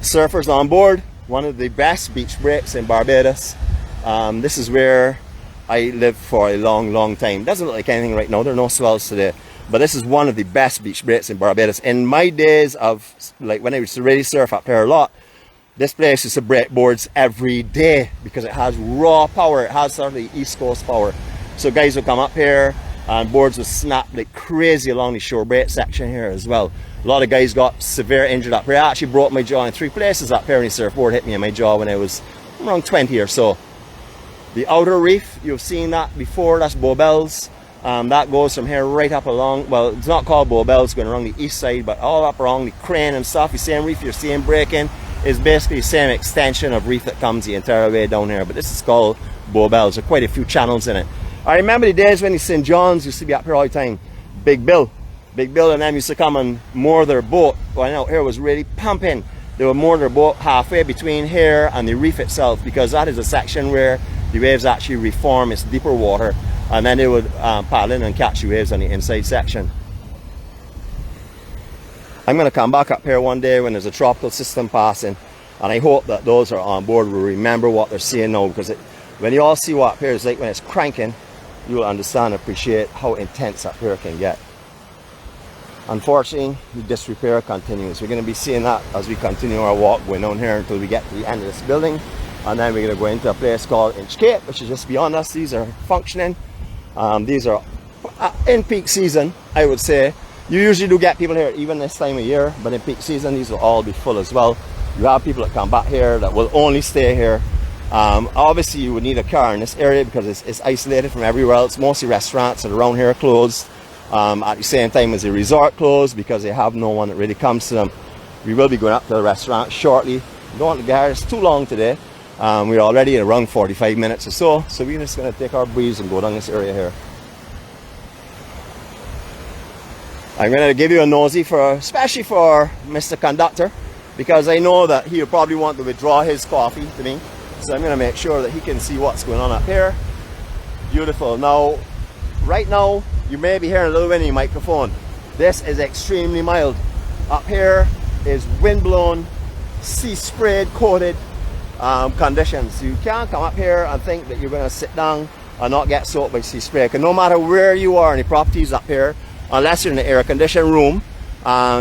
Surfers on board, one of the best beach breaks in Barbados. This is where I lived for a long, long time. Doesn't look like anything right now, there are no swells today, but this is one of the best beach breaks in Barbados. In my days of, like when I used to really surf up here a lot, this place used to break boards every day because it has raw power. It has sort of the East Coast power. So guys would come up here and boards would snap like crazy along the shore break section here as well. A lot of guys got severe injured up here. I actually broke my jaw in 3 places up here, and the surfboard hit me in my jaw when I was around 20 or so. The outer reef, you've seen that before, that's Bowbells. That goes from here right up along, well, it's not called Bowbells, going along the east side, but all up along the crane and stuff. The same reef you're seeing breaking is basically the same extension of reef that comes the entire way down here, but this is called Bowbells. There are quite a few channels in it. I remember the days when the St. John's used to be up here all the time. Big Bill and them used to come and moor their boat. Going out here was really pumping. They would moor their boat halfway between here and the reef itself, because that is a section where the waves actually reform. It's deeper water, and then they would paddle in and catch the waves on the inside section. I'm going to come back up here one day when there's a tropical system passing, and I hope that those who are on board will remember what they're seeing now, because when you all see what up here is like when it's cranking, you will understand and appreciate how intense up here can get. Unfortunately, the disrepair continues. We're going to be seeing that as we continue our walk going down here until we get to the end of this building, and then we're going to go into a place called Inch Cape, which is just beyond us. These are functioning. These are in peak season, I would say. You usually do get people here even this time of year, but in peak season these will all be full as well. You have people that come back here that will only stay here. Obviously you would need a car in this area because it's isolated from everywhere else. Most of the restaurants that are around here are closed. At the same time as the resort closed because they have no one that really comes to them. We will be going up to the restaurant shortly. Don't want to get here, it's too long today. We're already at around 45 minutes or so we're just going to take our breeze and go down this area here. I'm going to give you a nosy especially for Mr. Conductor, because I know that he'll probably want to withdraw his coffee to me. So I'm going to make sure that he can see what's going on up here. Beautiful. Now, right now, you may be hearing a little wind in your microphone. This is extremely mild. Up here is wind-blown, sea-sprayed, coated conditions. You can't come up here and think that you're going to sit down and not get soaked by sea spray. Because no matter where you are in the properties up here, unless you're in an air conditioned room,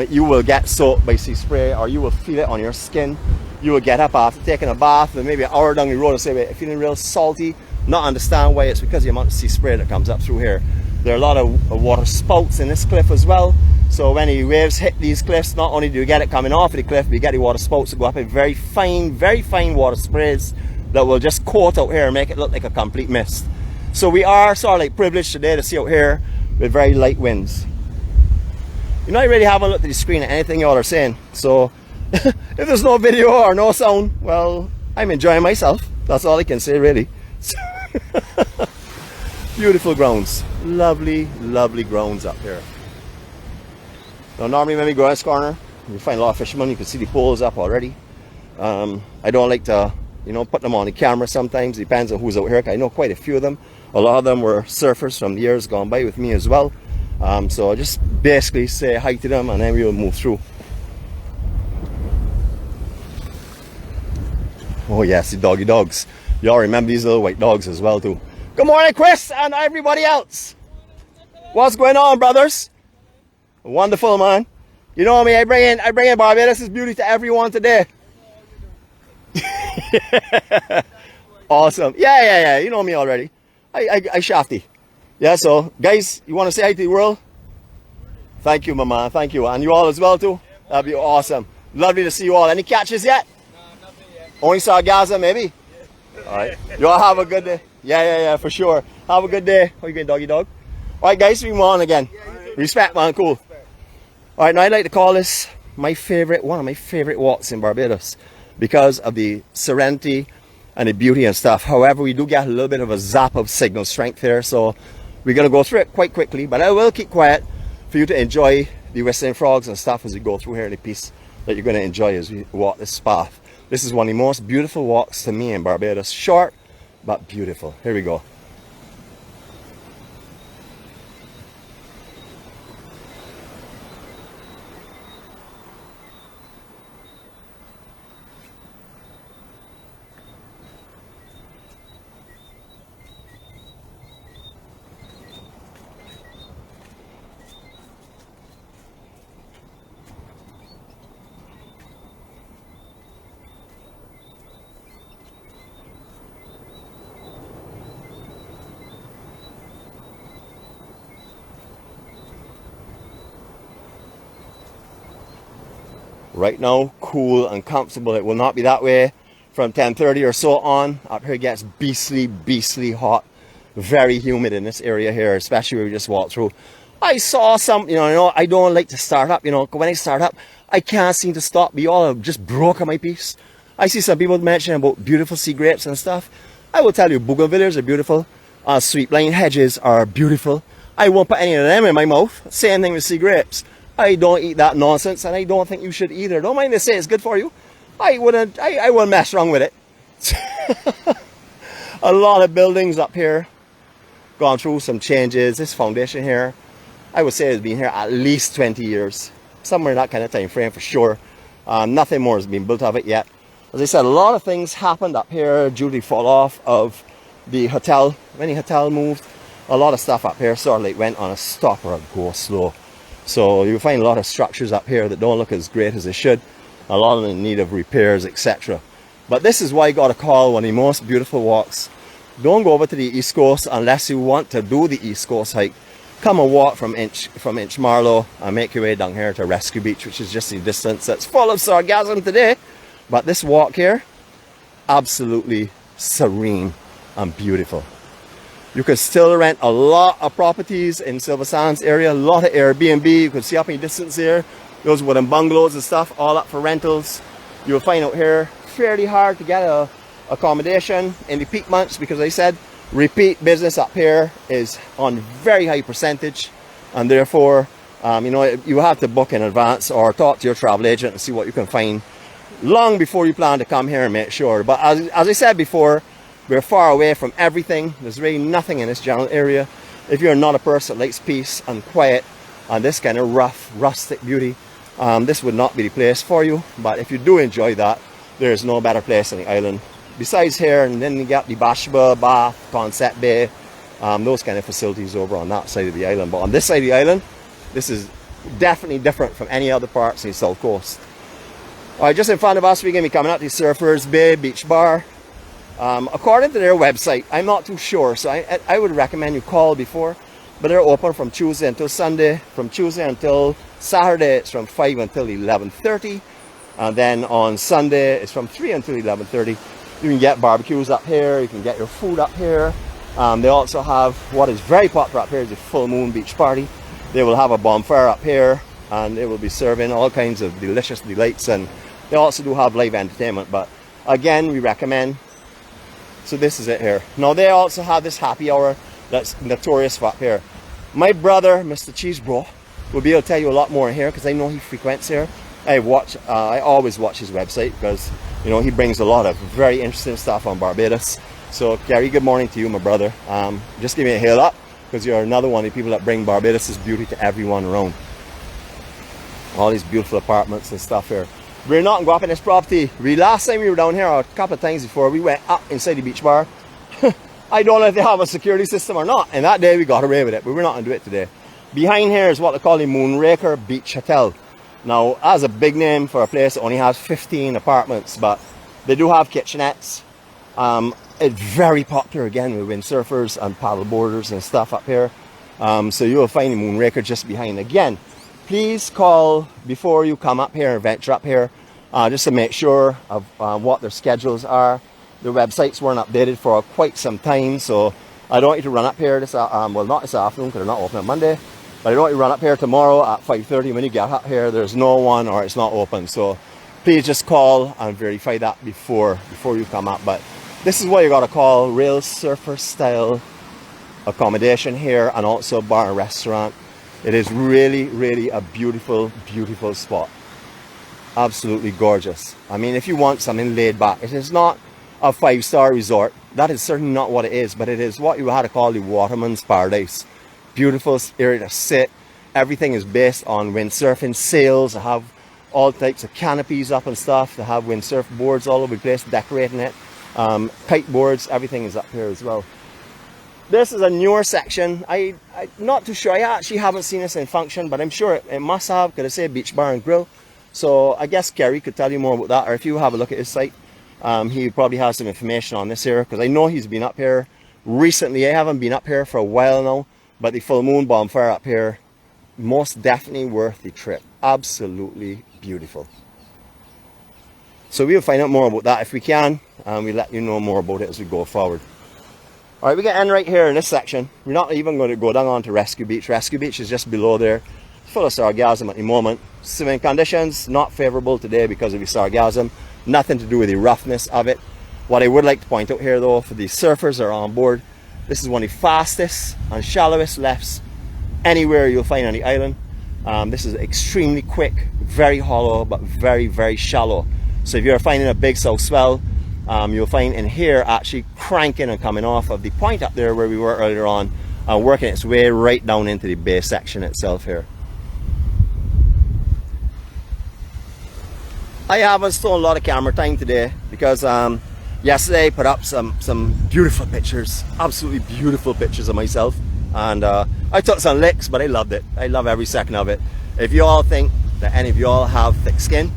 you will get soaked by sea spray, or you will feel it on your skin. You will get up after taking a bath and maybe an hour down the road and say, "Wait, feeling real salty," not understand why. It's because the amount of sea spray that comes up through here. There are a lot of water spouts in this cliff as well. So when the waves hit these cliffs, not only do you get it coming off of the cliff, but you get the water spouts that go up in very fine water sprays that will just coat out here and make it look like a complete mist. So we are sort of like privileged today to see out here with very light winds. You know, I really haven't looked at the screen at anything y'all are saying. So if there's no video or no sound, well, I'm enjoying myself. That's all I can say, really. Beautiful grounds. Lovely, lovely grounds up here. Now, normally when we go in this corner, you find a lot of fishermen. You can see the poles up already. I don't like to, you know, put them on the camera sometimes. It depends on who's out here. I know quite a few of them. A lot of them were surfers from the years gone by with me as well. So I just basically say hi to them and then we'll move through. Oh yes, the doggy dogs. Y'all remember these little white dogs as well too. Good morning, Chris, and everybody else. What's going on, brothers? Wonderful, man. You know me, I bring in Barbados' beauty to everyone today. Awesome. Yeah. You know me already. I shafty. Yeah, so guys, you want to say hi to the world? Thank you, my man. Thank you. And you all as well too? That'd be awesome. Lovely to see you all. Any catches yet? No, nothing yet. Only Sargassum, maybe? Yeah. All right. You all have a good day. Yeah, for sure. Have a good day. How you going, doggy dog? All right, guys, we move on again. Respect, man. Cool. All right, now I'd like to call this one of my favorite walks in Barbados because of the serenity and the beauty and stuff. However, we do get a little bit of a zap of signal strength here, so we're going to go through it quite quickly, but I will keep quiet for you to enjoy the whistling frogs and stuff as we go through here in the piece that you're going to enjoy as we walk this path. This is one of the most beautiful walks to me in Barbados. Short, but beautiful. Here we go. Right now, cool and comfortable. It will not be that way from 10:30 or so on. Up here it gets beastly hot. Very humid in this area here, especially where we just walked through. I saw some, you know, I don't like to start up, you know. When I start up, I can't seem to stop. We all have just broken my piece. I see some people mentioning about beautiful sea grapes and stuff. I will tell you, bougainvilleas are beautiful. Sweet blind hedges are beautiful. I won't put any of them in my mouth. Same thing with sea grapes. I don't eat that nonsense, and I don't think you should either. Don't mind they say it's good for you. I wouldn't mess wrong with it. A lot of buildings up here. Gone through some changes. This foundation here, I would say it's been here at least 20 years. Somewhere in that kind of time frame for sure. Nothing more has been built of it yet. As I said, a lot of things happened up here due to the fall off of the hotel. When the hotel moved, a lot of stuff up here sort of like went on a stop or a go slow. So you'll find a lot of structures up here that don't look as great as they should. A lot of them in need of repairs, etc. But this is why I got a call one of the most beautiful walks. Don't go over to the East Coast unless you want to do the East Coast hike. Come and walk from Inchmarlow and make your way down here to Rescue Beach, which is just the distance. That's full of sargassum today. But this walk here, absolutely serene and beautiful. You can still rent a lot of properties in Silver Sands area, a lot of Airbnb. You can see up in the distance here, those wooden bungalows and stuff, all up for rentals. You'll find out here fairly hard to get a accommodation in the peak months because I said repeat business up here is on very high percentage, and therefore you know, you have to book in advance or talk to your travel agent and see what you can find long before you plan to come here and make sure. But as I said before, we're far away from everything. There's really nothing in this general area. If you're not a person that likes peace and quiet and this kind of rough, rustic beauty, this would not be the place for you. But if you do enjoy that, there's no better place on the island. Besides here, and then you got the Bashba, Bath, Concept Bay, those kind of facilities over on that side of the island. But on this side of the island, this is definitely different from any other parts in the South Coast. Alright, just in front of us, we're going to be coming up to Surfers Bay Beach Bar. According to their website, I'm not too sure, so I would recommend you call before. But they're open from Tuesday until Sunday. From Tuesday until Saturday, it's from 5 until 11:30. And then on Sunday, it's from 3 until 11:30. You can get barbecues up here. You can get your food up here. They also have what is very popular up here is the full moon beach party. They will have a bonfire up here, and they will be serving all kinds of delicious delights. And they also do have live entertainment. But again, we recommend. So this is it here. Now they also have this happy hour that's notorious for up here. My brother, Mr. Cheese Bro, will be able to tell you a lot more here because I know he frequents here. I always watch his website because, you know, he brings a lot of very interesting stuff on Barbados. So Gary, good morning to you, my brother. Just give me a hail up because you're another one of the people that bring Barbados' beauty to everyone around. All these beautiful apartments and stuff here. We're not going to go up in this property. Last time we were down here, a couple of times before, we went up inside the beach bar. I don't know if they have a security system or not. And that day we got away with it, but we're not going to do it today. Behind here is what they call the Moonraker Beach Hotel. Now, that's a big name for a place that only has 15 apartments, but they do have kitchenettes. It's very popular again with windsurfers and paddle boarders and stuff up here. So you will find the Moonraker just behind. Again, please call before you come up here and venture up here, just to make sure of what their schedules are. The websites weren't updated for quite some time, so I don't want you to run up here this well, not this afternoon because they're not open on Monday, but I don't want you to run up here tomorrow at 5:30. When you get up here, there's no one or it's not open. So please just call and verify that before you come up. But this is what you got to call real surfer style accommodation here, and also bar and restaurant. It is really a beautiful spot. Absolutely gorgeous. I mean, if you want something laid back, it is not a 5-star resort. That is certainly not what it is, but it is what you had to call the waterman's paradise. Beautiful area to sit. Everything is based on windsurfing sails. They have all types of canopies up and stuff. They have windsurf boards all over the place decorating it. Kite boards, everything is up here as well. This is a newer section. I'm not too sure. I actually haven't seen this in function, but I'm sure it must have, because I say beach bar and grill. So I guess Kerry could tell you more about that, or if you have a look at his site, he probably has some information on this here, because I know he's been up here recently. I haven't been up here for a while now, but the full moon bonfire up here, most definitely worth the trip. Absolutely beautiful. So we'll find out more about that if we can, and we'll let you know more about it as we go forward. Alright, we get in right here in this section. We're not even going to go down onto Rescue Beach. Rescue Beach is just below there. It's full of sargassum at the moment. Swimming conditions not favorable today because of the sargassum. Nothing to do with the roughness of it. What I would like to point out here though, for the surfers that are on board, this is one of the fastest and shallowest lefts anywhere you'll find on the island. This is extremely quick, very hollow, but very shallow. So if you're finding a big south swell, you'll find in here actually cranking and coming off of the point up there where we were earlier on, working its way right down into the bay section itself here. I haven't stolen a lot of camera time today because yesterday I put up some beautiful pictures, absolutely beautiful pictures of myself, and I took some licks, but I loved it. I love every second of it. If you all think that any of you all have thick skin,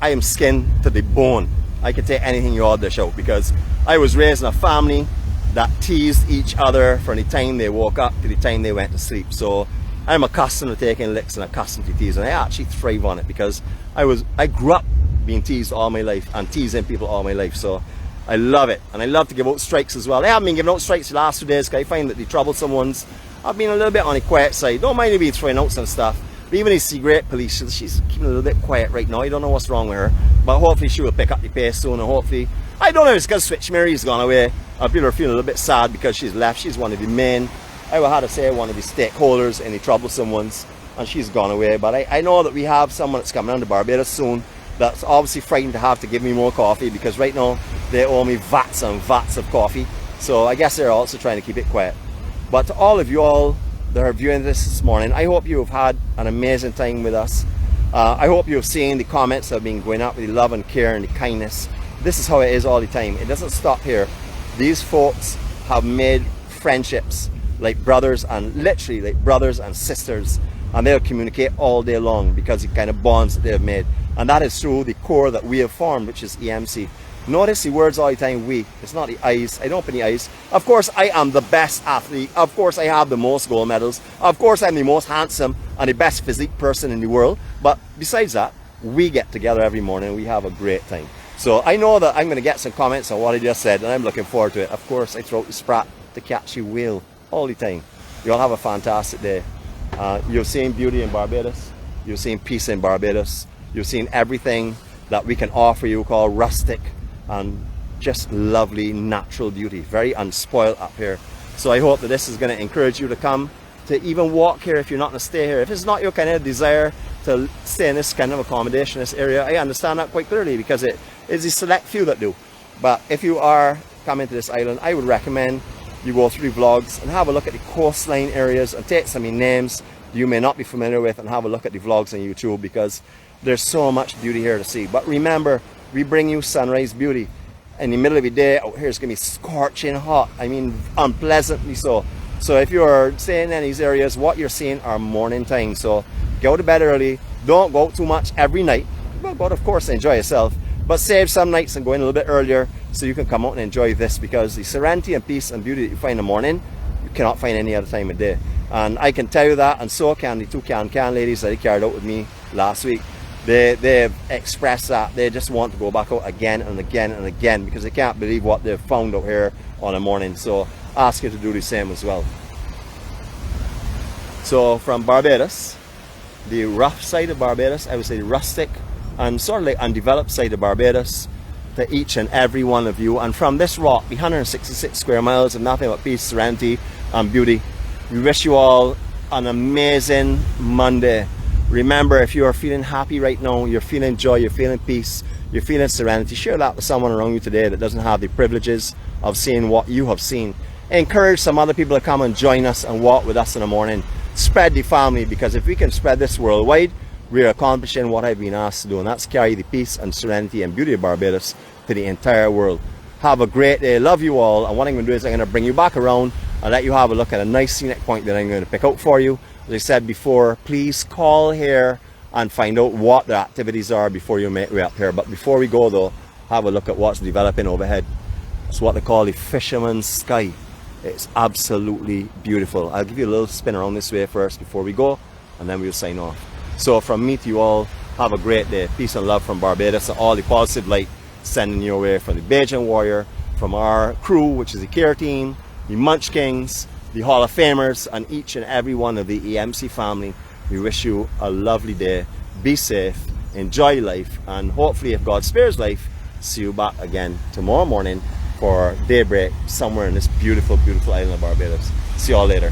I am skin to the bone. I can take anything you all dish out, because I was raised in a family that teased each other from the time they woke up to the time they went to sleep. So I'm accustomed to taking licks and accustomed to teasing. I actually thrive on it because I grew up being teased all my life and teasing people all my life. So I love it, and I love to give out strikes as well. I haven't been giving out strikes the last 2 days because I find that the troublesome ones have been a little bit on the quiet side. Don't mind me throwing out some stuff. But even the Secret police, she's keeping a little bit quiet right now. I don't know what's wrong with her, but hopefully she will pick up the pace soon, and hopefully, I don't know if it's because Switch Mary's gone away. People are feeling a little bit sad because she's left. She's one of the main, I would have to say, one of the stakeholders in the troublesome ones, and she's gone away. But I know that we have someone that's coming down to Barbados soon that's obviously frightened to have to give me more coffee, because right now they owe me vats and vats of coffee. So I guess they're also trying to keep it quiet. But to all of you all that are viewing this morning, I hope you have had an amazing time with us. I hope you have seen the comments that have been going up with the love and care and the kindness. This is how it is all the time. It doesn't stop here. These folks have made friendships, like brothers, and literally like brothers and sisters, and they'll communicate all day long because the kind of bonds that they have made. And that is through the core that we have formed, which is EMC. Notice the words all the time, we. It's not the I's. I don't open the I's. Of course, I am the best athlete. Of course, I have the most gold medals. Of course, I'm the most handsome and the best physique person in the world. But besides that, we get together every morning and we have a great time. So I know that I'm going to get some comments on what I just said, and I'm looking forward to it. Of course, I throw out the sprat to catch a whale all the time. You all have a fantastic day. You've seen beauty in Barbados. You've seen peace in Barbados. You've seen everything that we can offer you called rustic and just lovely natural beauty, very unspoiled up here. So I hope that this is going to encourage you to come, to even walk here if you're not going to stay here. If it's not your kind of desire to stay in this kind of accommodation, this area, I understand that quite clearly, because it is a select few that do. But if you are coming to this island, I would recommend you go through the vlogs and have a look at the coastline areas and take some names you may not be familiar with and have a look at the vlogs on YouTube, because there's so much beauty here to see. But remember, we bring you sunrise beauty. In the middle of the day out here, it's going to be scorching hot. I mean, unpleasantly so. So if you're staying in these areas, what you're seeing are morning time. So go to bed early. Don't go out too much every night. Well, go out, of course, enjoy yourself. But save some nights and go in a little bit earlier so you can come out and enjoy this, because the serenity and peace and beauty that you find in the morning, you cannot find any other time of day. And I can tell you that, and so can the two can ladies that I carried out with me last week. They've expressed that they just want to go back out again and again and again, because they can't believe what they've found out here on a morning. So ask you to do the same as well. So from Barbados, the rough side of Barbados, I would say the rustic and sort of like undeveloped side of Barbados, to each and every one of you. And from this rock, the 166 square miles of nothing but peace, serenity and beauty, we wish you all an amazing Monday. Remember, if you are feeling happy right now, you're feeling joy, you're feeling peace, you're feeling serenity, share that with someone around you today that doesn't have the privileges of seeing what you have seen. Encourage some other people to come and join us and walk with us in the morning. Spread the family, because if we can spread this worldwide, we're accomplishing what I've been asked to do, and that's carry the peace and serenity and beauty of Barbados to the entire world. Have a great day. Love you all. And what I'm going to do is I'm going to bring you back around and let you have a look at a nice scenic point that I'm going to pick out for you. As I said before, please call here and find out what the activities are before you make way up here. But before we go though, have a look at what's developing overhead. It's what they call the fisherman's sky. It's absolutely beautiful. I'll give you a little spin around this way first before we go, and then we'll sign off. So from me to you all, have a great day. Peace and love from Barbados, and all the positive light sending your way from the Bajan Warrior, from our crew, which is the care team, the Munch Kings, the Hall of Famers, and each and every one of the EMC family. We wish you a lovely day. Be safe, enjoy life, and hopefully, if God spares life, see you back again tomorrow morning for Daybreak somewhere in this beautiful, beautiful island of Barbados. See you all later.